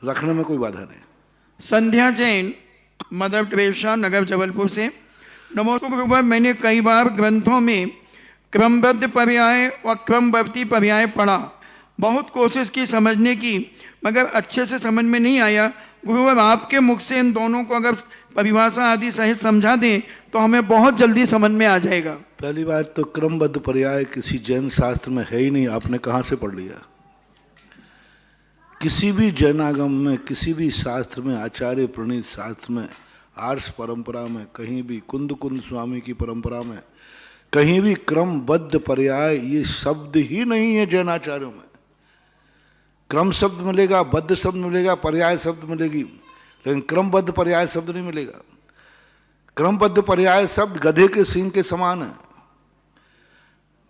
रखने में कोई बाधा नहीं। संध्या जैन, मदर टेरेसा, नगर जबलपुर से। नमस्कार गुरुवर, मैंने कई बार ग्रंथों में क्रमबद्ध पर्याय और क्रमवर्ती पर्याय पढ़ा, बहुत कोशिश की समझने की, मगर अच्छे से समझ में नहीं आया। गुरुवर, आपके मुख से इन दोनों को अगर परिभाषा आदि सहित समझा दें तो हमें बहुत जल्दी समझ में आ जाएगा। पहली बात तो क्रमबद्ध पर्याय किसी जैन शास्त्र में है ही नहीं, आपने कहाँ से पढ़ लिया? किसी भी जैनागम में, किसी भी शास्त्र में, आचार्य प्रणीत शास्त्र में, आर्ष परंपरा में, कहीं भी कुंद स्वामी की परंपरा में, कहीं भी क्रमबद्ध पर्याय ये शब्द ही नहीं है जैनाचार्यों में। क्रम शब्द मिलेगा, बद्ध शब्द मिलेगा, पर्याय शब्द मिलेगी, लेकिन क्रमबद्ध पर्याय शब्द नहीं मिलेगा। क्रमबद्ध पर्याय शब्द गधे के सींग के समान है।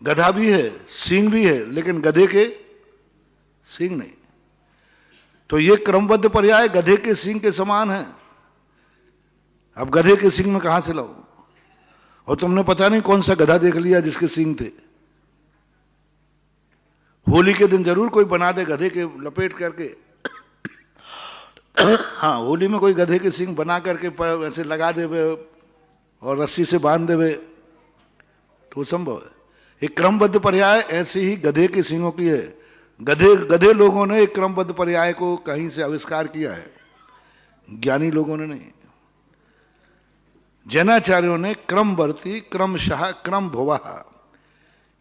गधा भी है, सींग भी है, लेकिन गधे के सींग नहीं। तो ये क्रमबद्ध पर्याय गधे के सींग के समान है। अब गधे के सींग में कहां से लाओ? और तुमने पता नहीं कौन सा गधा देख लिया जिसके सींग थे। होली के दिन जरूर कोई बना दे गधे के लपेट करके हाँ, होली में कोई गधे के सींग बना करके ऐसे लगा देवे और रस्सी से बांध देवे तो संभव है। एक क्रमबद्ध पर्याय ऐसे ही गधे के सींगों की है। गधे लोगों ने एक क्रमबद्ध पर्याय को कहीं से आविष्कार किया है, ज्ञानी लोगों ने नहीं। जैनाचार्यों ने क्रमवर्ती, क्रमशः, क्रम भुवः,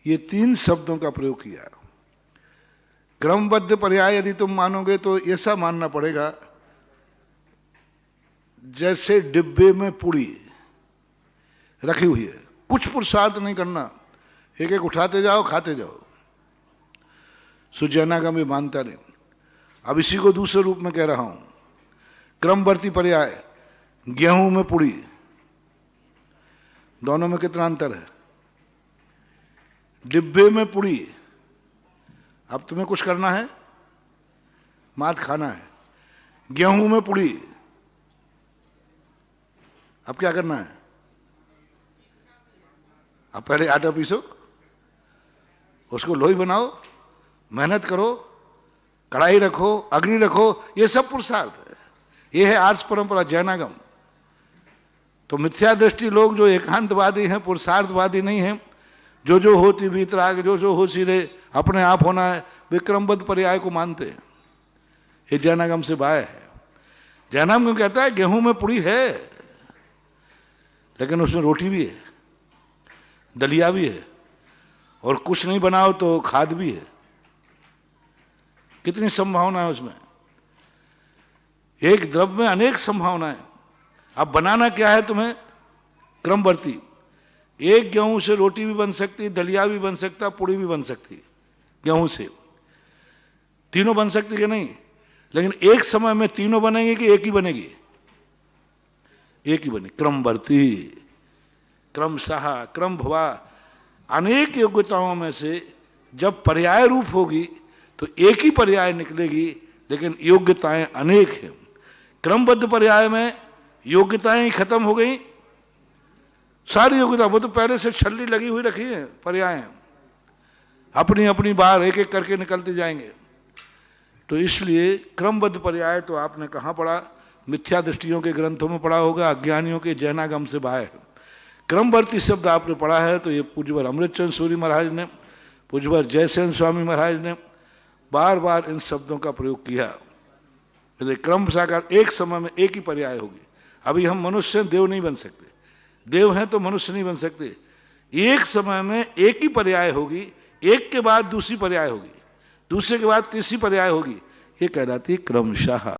ये 3 शब्दों का प्रयोग किया। क्रमबद्ध पर्याय यदि तुम मानोगे तो ऐसा मानना पड़ेगा जैसे डिब्बे में पुड़ी रखी हुई है, कुछ पुरुषार्थ नहीं करना, एक एक उठाते जाओ, खाते जाओ। सुजैनागम भी मानता नहीं। अब इसी को दूसरे रूप में कह रहा हूं। क्रमवर्ती पर्याय, गेहूं में पुड़ी, दोनों में कितना अंतर है? डिब्बे में पुड़ी, अब तुम्हें कुछ करना है, मात खाना है। गेहूं में पुड़ी, अब क्या करना है? अब पहले आटा पीसो, उसको लोई बनाओ, मेहनत करो, कढ़ाई रखो, अग्नि रखो, ये सब पुरुषार्थ है। ये है आर्ष परंपरा, जैनागम। तो मिथ्या दृष्टि लोग जो एकांतवादी हैं, पुरुषार्थवादी नहीं हैं, जो होती वीतराग, जो हो सिरे, अपने आप होना है, वे क्रमबद्ध पर्याय को मानते हैं। ये जैनागम से बाय है। जैनागम कहता है गेहूं में पुड़ी है, लेकिन उसमें रोटी भी है, दलिया भी है, और कुछ नहीं बनाओ तो खाद भी है। कितनी संभावना है उसमें? एक द्रव्य में अनेक संभावनाएं। अब बनाना क्या है तुम्हें? क्रमवर्ती। एक गेहूं से रोटी भी बन सकती, दलिया भी बन सकता, पुड़ी भी बन सकती। गेहूं से तीनों बन सकती कि नहीं? लेकिन एक समय में तीनों बनेंगे कि एक ही बनेगी? एक ही बने। क्रमवर्ती, क्रमशः, क्रम भुवा, अनेक योग्यताओं में से जब पर्याय रूप होगी तो एक ही पर्याय निकलेगी, लेकिन योग्यताएं अनेक हैं। क्रमबद्ध पर्याय में योग्यताएं ही खत्म हो गई, सारी योग्यता, वो तो पहले से छल्ली लगी हुई रखी है। पर्याय अपनी अपनी बार एक एक करके निकलते जाएंगे। तो इसलिए क्रमबद्ध पर्याय तो आपने कहाँ पढ़ा? मिथ्या दृष्टियों के ग्रंथों में पढ़ा होगा, अज्ञानियों के जैनागम से बाहर। क्रमवर्ती शब्द आपने पढ़ा है तो ये पूज्यवर अमृतचंद सूरी महाराज ने, पूज्यवर जयसेन स्वामी महाराज ने बार बार इन शब्दों का प्रयोग किया। क्रम साकार, एक समय में एक ही पर्याय होगी। अभी हम मनुष्य हैं, देव नहीं बन सकते। देव हैं तो मनुष्य नहीं बन सकते। एक समय में एक ही पर्याय होगी, एक के बाद दूसरी पर्याय होगी, दूसरे के बाद तीसरी पर्याय होगी। ये कहलाती क्रमशः।